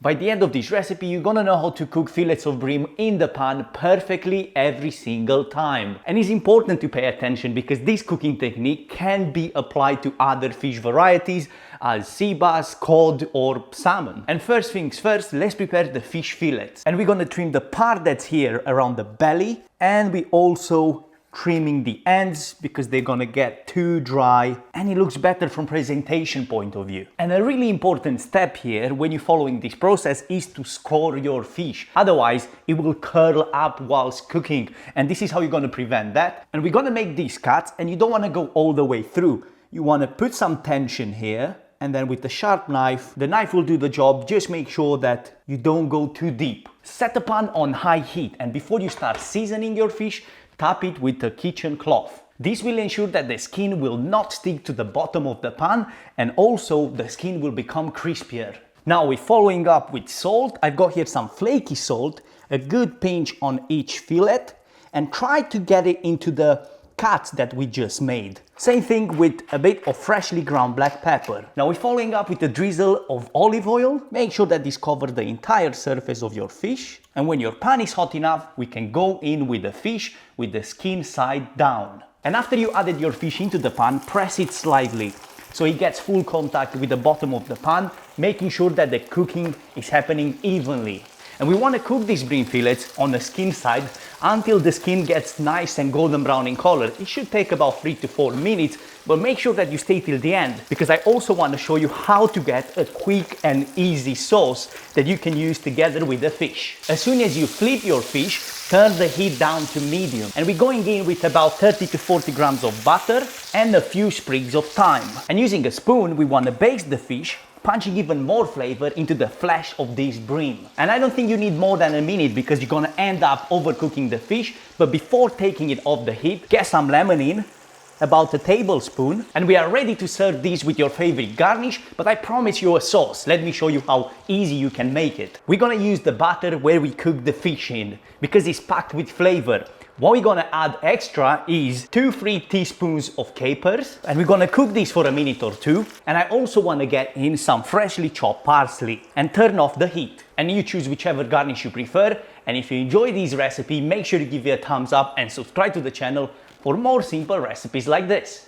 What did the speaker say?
By the end of this recipe, you're gonna know how to cook fillets of bream in the pan perfectly every single time. And it's important to pay attention because this cooking technique can be applied to other fish varieties as sea bass, cod or salmon. And first things first, let's prepare the fish fillets. And we're gonna trim the part that's here around the belly, and we also trimming the ends because they're gonna get too dry and it looks better from presentation point of view. And a really important step here when you're following this process is to score your fish. Otherwise, it will curl up whilst cooking. And this is how you're gonna prevent that. And we're gonna make these cuts and you don't wanna go all the way through. You wanna put some tension here, and then with the sharp knife, the knife will do the job. Just make sure that you don't go too deep. Set the pan on high heat, and before you start seasoning your fish, tap it with a kitchen cloth. This will ensure that the skin will not stick to the bottom of the pan, and also the skin will become crispier. Now we're following up with salt. I've got here some flaky salt, a good pinch on each fillet, and try to get it into the cuts that we just made. Same thing with a bit of freshly ground black pepper. Now we're following up with a drizzle of olive oil. Make sure that this covers the entire surface of your fish. And when your pan is hot enough, we can go in with the fish with the skin side down. And after you added your fish into the pan, press it slightly so it gets full contact with the bottom of the pan, making sure that the cooking is happening evenly. And we want to cook these bream fillets on the skin side until the skin gets nice and golden brown in color. It should take about 3 to 4 minutes, but make sure that you stay till the end because I also want to show you how to get a quick and easy sauce that you can use together with the fish. As soon as you flip your fish, turn the heat down to medium. And we're going in with about 30 to 40 grams of butter and a few sprigs of thyme. And using a spoon, we want to baste the fish, punching even more flavor into the flesh of this bream. And I don't think you need more than a minute because you're gonna end up overcooking the fish. But before taking it off the heat, get some lemon in, about a tablespoon, and we are ready to serve these with your favorite garnish. But I promise you a sauce. Let me show you how easy you can make it. We're gonna use the butter where we cook the fish in because it's packed with flavor. What we're gonna add extra is 2-3 teaspoons of capers, and we're gonna cook this for a minute or two. And I also wanna get in some freshly chopped parsley and turn off the heat. And you choose whichever garnish you prefer. And if you enjoy this recipe, make sure to give it a thumbs up and subscribe to the channel for more simple recipes like this.